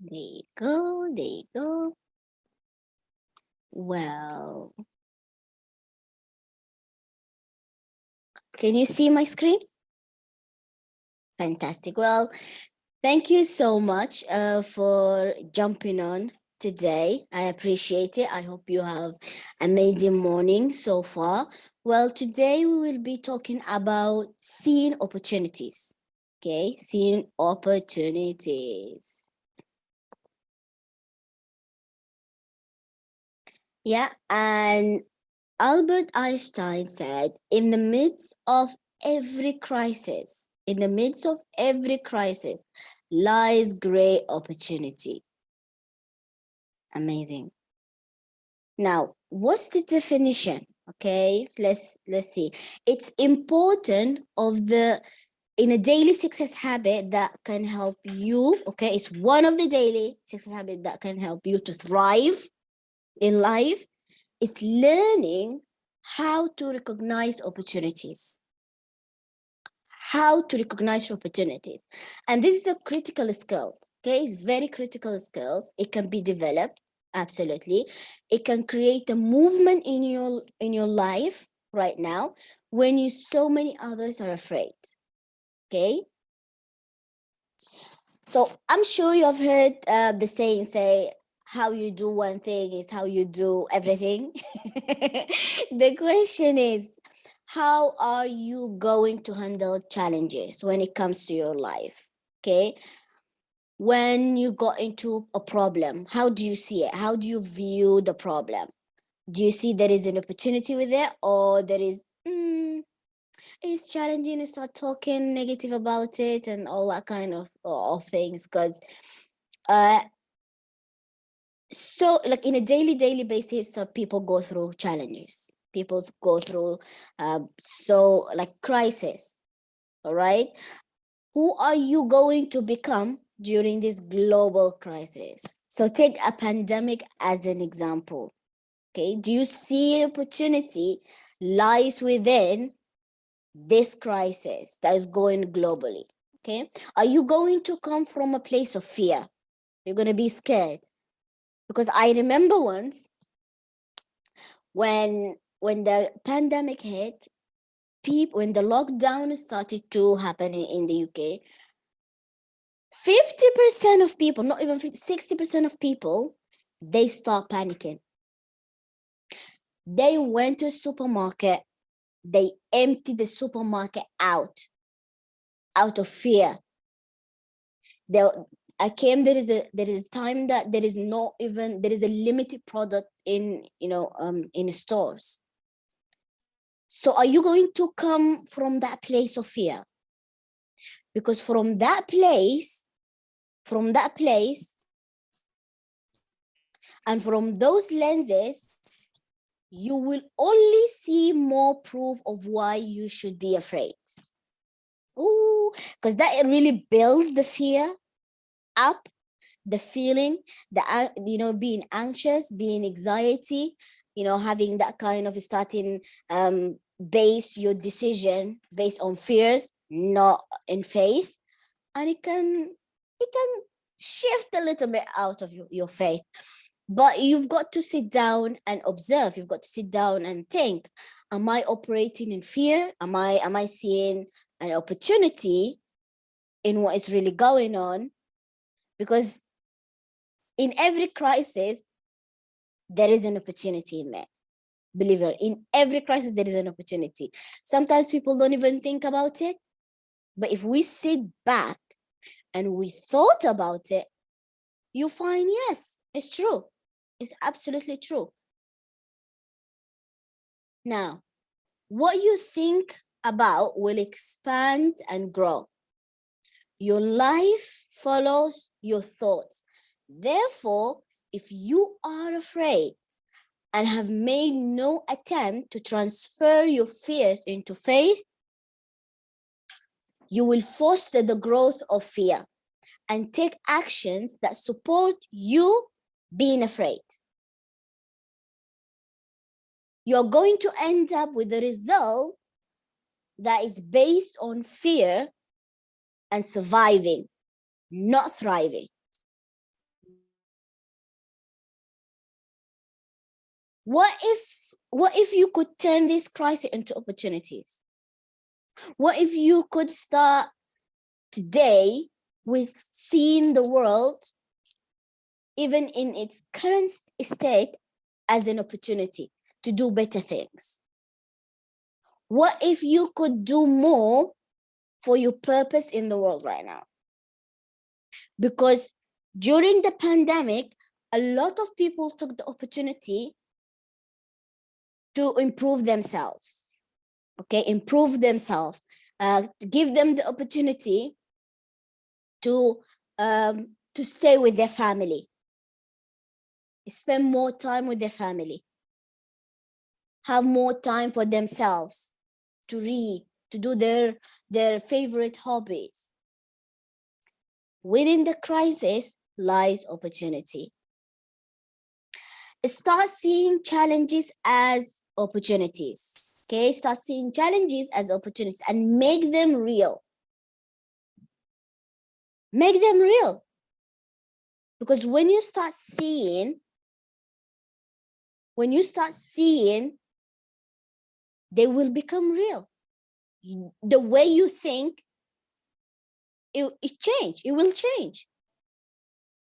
There you go. There you go. Well, can you see my screen? Fantastic. Well, thank you so much for jumping on today. I appreciate it. I hope you have amazing morning so far. Well, today we will be talking about seeing opportunities. Okay, seeing opportunities. Yeah, and Albert Einstein said, in the midst of every crisis, in the midst of every crisis lies great opportunity. Amazing. Now, what's the definition? Okay, let's see. It's important of the in a daily success habit that can help you. Okay, it's one of the daily success habits that can help you to thrive in life. It's learning how to recognize opportunities. How to recognize opportunities. And this is a critical skill. Okay, it's very critical skills. It can be developed, absolutely. It can create a movement in your life right now when you so many others are afraid. Okay. So I'm sure you have heard the saying say, how you do one thing is how you do everything. The question is, how are you going to handle challenges when it comes to your life? Okay. When you got into a problem, how do you see it? How do you view the problem? Do you see there is an opportunity with it, or there is, it's challenging to start talking negative about it and all that kind of things? Because so like in a daily basis, people go through challenges, people go through so like crisis. All right, who are you going to become during this global crisis? So take a pandemic as an example. Okay, do you see opportunity lies within this crisis that is going globally? Okay, are you going to come from a place of fear? You're going to be scared? Because I remember once when the pandemic hit, people, when the lockdown started to happen in the UK, 50% of people, not even 50, 60% of people, they start panicking. They went to a supermarket, they emptied the supermarket out of fear. There is a time that there is a limited product in in stores. So are you going to come from that place of fear? Because from that place and from those lenses, you will only see more proof of why you should be afraid. Ooh, because that really builds the fear up, the feeling, being anxious, being anxiety, having that kind of starting base your decision based on fears, not in faith. And it can shift a little bit out of your faith. But you've got to sit down and observe. You've got to sit down and think, am I operating in fear? Am I seeing an opportunity in what is really going on? Because in every crisis, there is an opportunity in there. Believe it, in every crisis, there is an opportunity. Sometimes people don't even think about it. But if we sit back and we thought about it, you find, yes, it's true. It's absolutely true. Now, what you think about will expand and grow. Your life follows your thoughts. Therefore, if you are afraid and have made no attempt to transfer your fears into faith, you will foster the growth of fear and take actions that support you being afraid. You're going to end up with a result that is based on fear and surviving, not thriving. What if you could turn this crisis into opportunities? What if you could start today with seeing the world, even in its current state, as an opportunity to do better things? What if you could do more for your purpose in the world right now? Because during the pandemic, a lot of people took the opportunity to improve themselves, improve themselves, give them the opportunity to stay with their family, spend more time with their family, have more time for themselves, to read, to do their favorite hobbies. Within the crisis lies opportunity. Start seeing challenges as opportunities. Start seeing challenges as opportunities and make them real. Make them real. Because when you start seeing, they will become real. The way you think, it will change.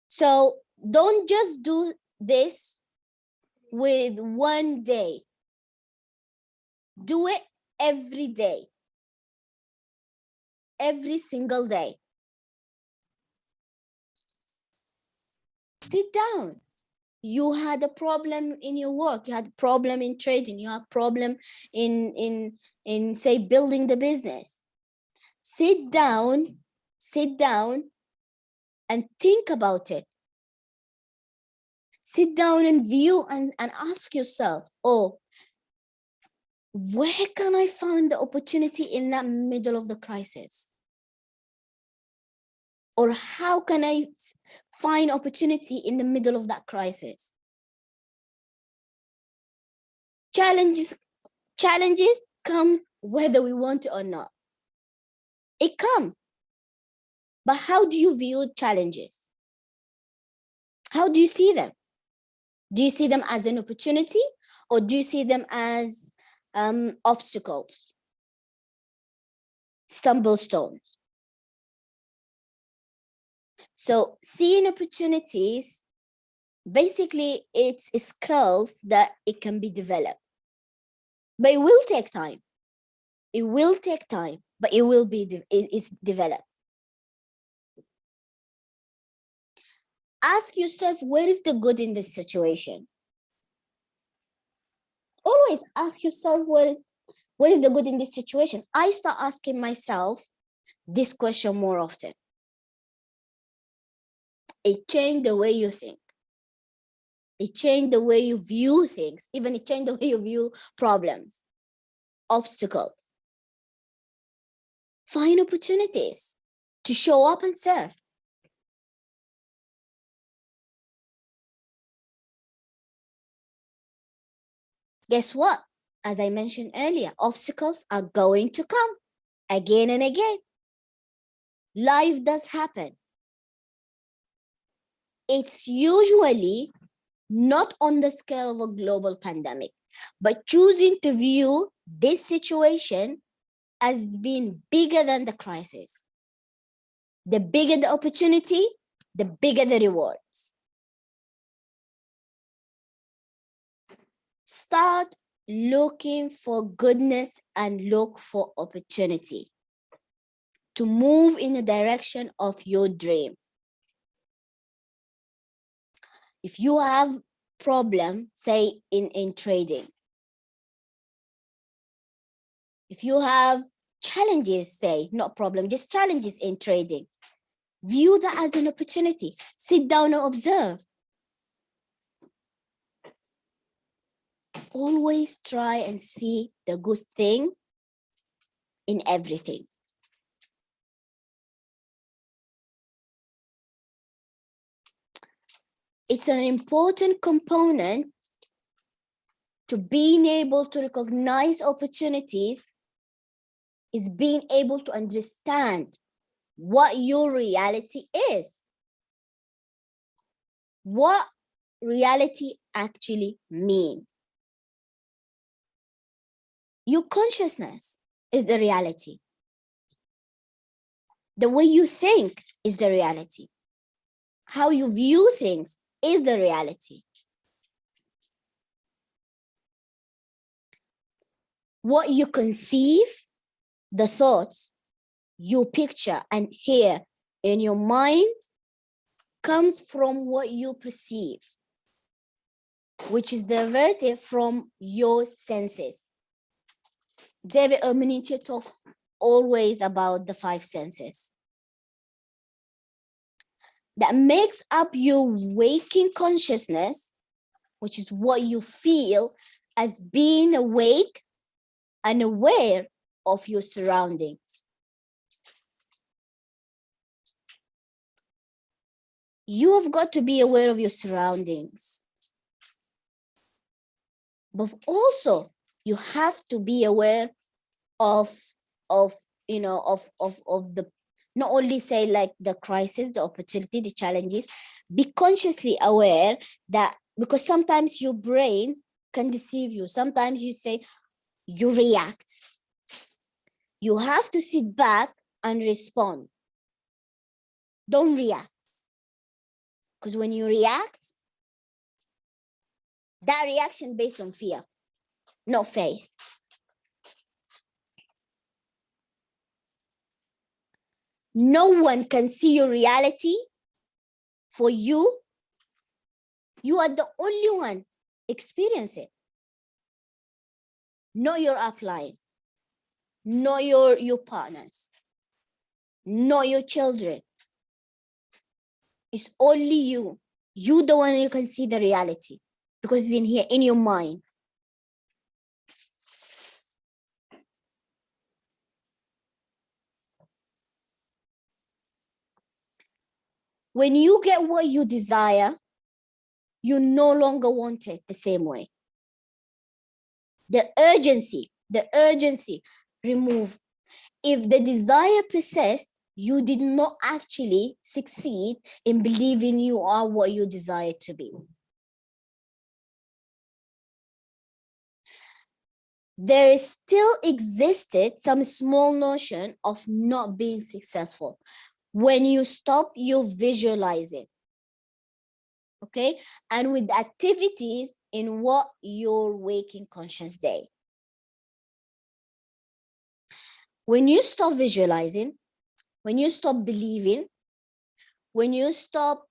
So don't just do this with one day. Do it every day. Every single day. Sit down. You had a problem in your work, you had a problem in trading, you had a problem in say building the business. Sit down and think about it. Sit down and view and ask yourself, where can I find the opportunity in that middle of the crisis? Or how can I find opportunity in the middle of that crisis? Challenges come whether we want it or not. It comes. But how do you view challenges? How do you see them? Do you see them as an opportunity, or do you see them as obstacles, stumble stones? So seeing opportunities, basically it's skills that it can be developed. But it will take time. It will take time, but it will be it's developed. Ask yourself, where is the good in this situation? Always ask yourself, where is the good in this situation? I start asking myself this question more often. It changed the way you think. It changed the way you view things. Even it changed the way you view problems, obstacles. Find opportunities to show up and serve. Guess what? As I mentioned earlier, obstacles are going to come again and again. Life does happen. It's usually not on the scale of a global pandemic, but choosing to view this situation as being bigger than the crisis. The bigger the opportunity, the bigger the rewards. Start looking for goodness and look for opportunity to move in the direction of your dream. If you have problem, say in trading, if you have challenges, say, not problem, just challenges in trading, view that as an opportunity. Sit down and observe. Always try and see the good thing in everything. It's an important component to being able to recognize opportunities, is being able to understand what your reality is. What reality actually means. Your consciousness is the reality. The way you think is the reality. How you view things is the reality. What you conceive, the thoughts you picture and hear in your mind comes from what you perceive, which is diverted from your senses. David Erminiti talks always about the 5 senses that makes up your waking consciousness, which is what you feel as being awake and aware of your surroundings. You have got to be aware of your surroundings. But also, you have to be aware of the, not only say like the crisis, the opportunity, the challenges, be consciously aware that, because sometimes your brain can deceive you. Sometimes you say, you react. You have to sit back and respond. Don't react. Because when you react, that reaction based on fear, not faith. No one can see your reality for you. You are the only one experience it. Not your upline, not your partners, not your children. It's only you. You the one who can see the reality, because it's in here, in your mind. When you get what you desire, you no longer want it the same way. The urgency remove. If the desire persists, you did not actually succeed in believing you are what you desire to be. There still existed some small notion of not being successful when you stop your visualizing, okay? And with activities in what your waking conscious day. When you stop visualizing, when you stop believing, when you stop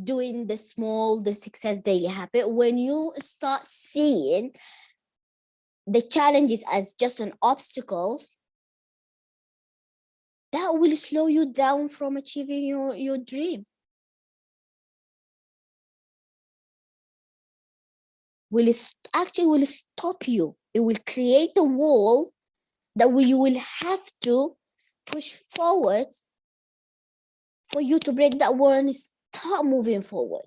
doing the success daily habit, when you start seeing the challenges as just an obstacle, that will slow you down from achieving your dream. Will stop you. It will create a wall that you will have to push forward for you to break that wall and start moving forward.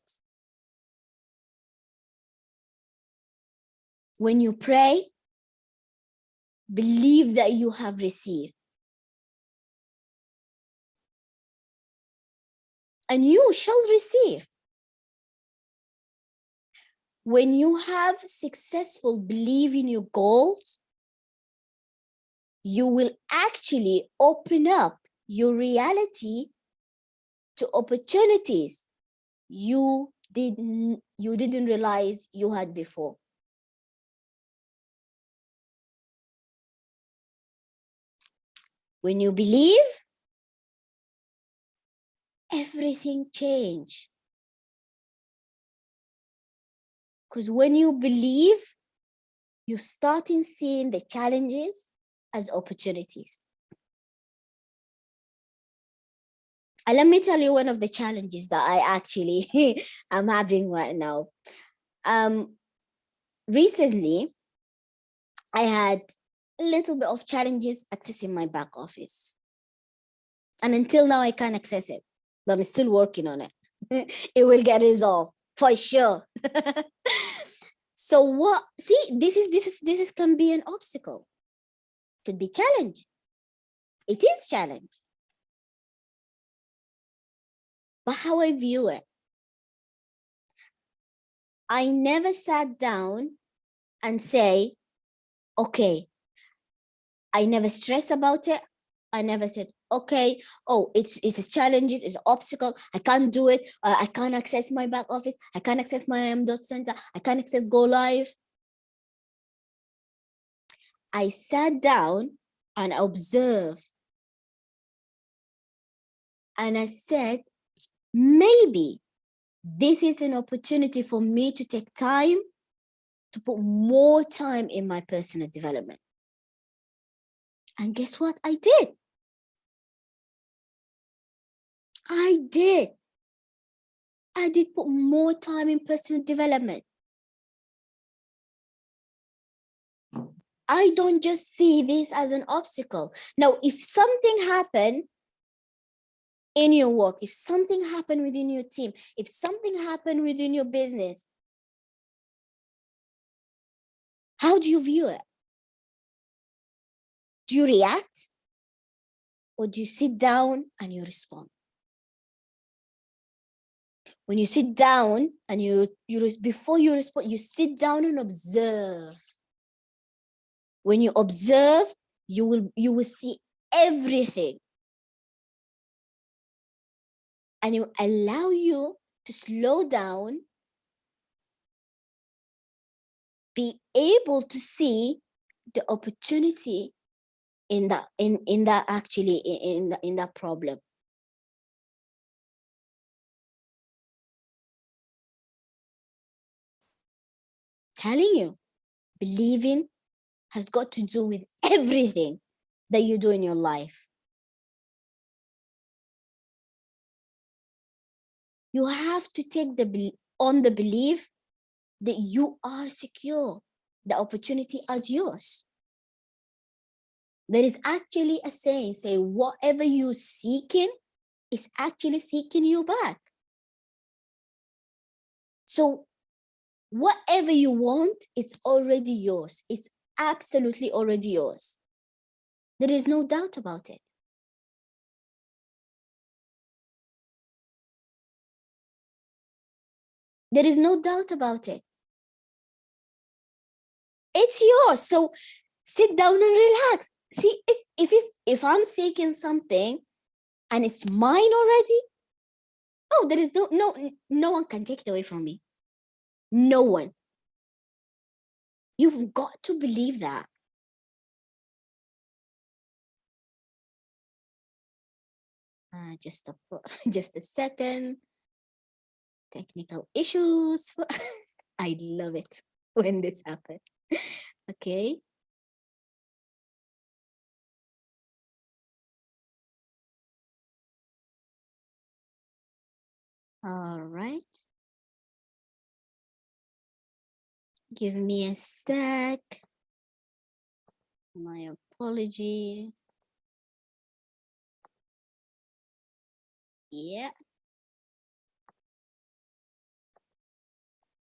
When you pray, believe that you have received. And you shall receive. When you have successful belief in your goals, you will actually open up your reality to opportunities you didn't realize you had before. When you believe, everything changes. Because when you believe, you start seeing the challenges as opportunities. And let me tell you one of the challenges that I actually am having right now. Recently, I had a little bit of challenges accessing my back office. And until now, I can't access it, but I'm still working on it. It will get resolved for sure. So this can be an obstacle. Could be challenge. It is challenge. But how I view it, I never sat down and say, okay, I never stressed about it. I never said, okay, oh, it's challenges, it's an obstacle. I can't do it. I can't access my back office. I can't access my Center. I can't access Go Live. I sat down and observed. And I said, maybe this is an opportunity for me to take time to put more time in my personal development. And guess what? I did. I did put more time in personal development. I don't just see this as an obstacle. Now, if something happened in your work, if something happened within your team, if something happened within your business, how do you view it? Do you react? Or do you sit down and you respond? When you sit down and before you respond, you sit down and observe. When you observe, you will see everything. And it will allow you to slow down, be able to see the opportunity in that problem. Telling you, believing has got to do with everything that you do in your life. You have to take the belief that you are secure. The opportunity is yours. There is actually a saying, say whatever you're seeking is actually seeking you back. So whatever you want is already yours. It's absolutely already yours. There is no doubt about it. There is no doubt about it. It's yours. So sit down and relax. See, if I'm seeking something and it's mine already, oh, there is no one can take it away from me. No one. You've got to believe that. Just a second. Technical issues. I love it when this happens. Okay. All right. Give me a sec. My apology. Yeah.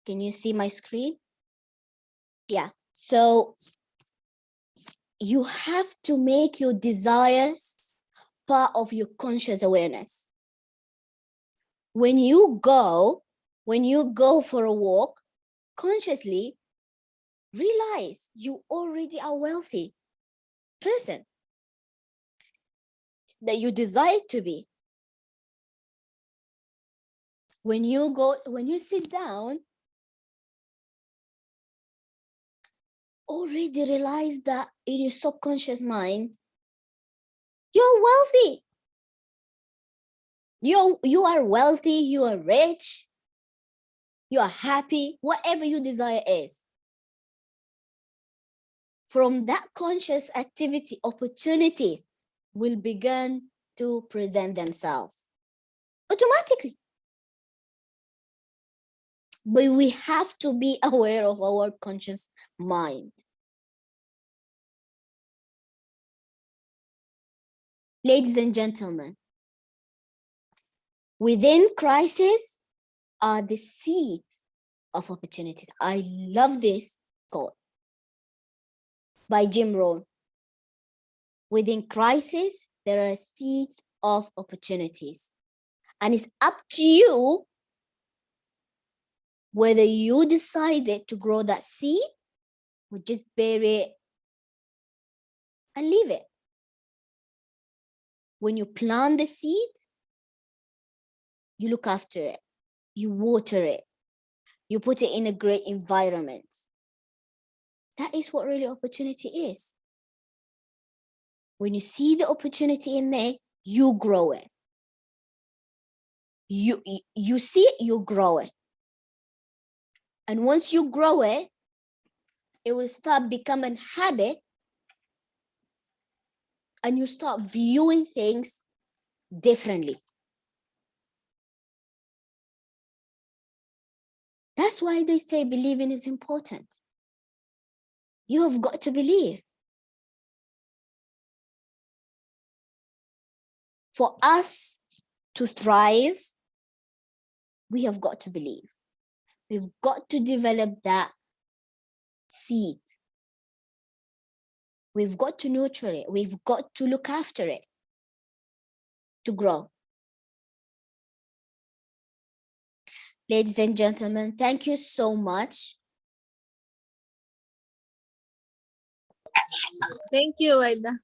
Can you see my screen? Yeah. So you have to make your desires part of your conscious awareness. When you go for a walk, consciously realize you already are wealthy person that you desire to be. When you sit down, already realize that in your subconscious mind, you're wealthy. You are wealthy, you are rich, you are happy, whatever your desire is. From that conscious activity, opportunities will begin to present themselves automatically. But we have to be aware of our conscious mind. Ladies and gentlemen, within crisis are the seeds of opportunities. I love this quote by Jim Rohn. Within crisis, there are seeds of opportunities. And it's up to you whether you decided to grow that seed or just bury it and leave it. When you plant the seed, you look after it, you water it, you put it in a great environment. That is what really opportunity is. When you see the opportunity in there, you grow it. You see it, you grow it. And once you grow it, it will start becoming habit, and you start viewing things differently. That's why they say believing is important. You have got to believe. For us to thrive, we have got to believe. We've got to develop that seed. We've got to nurture it. We've got to look after it to grow. Ladies and gentlemen, thank you so much. Thank you, Howaida.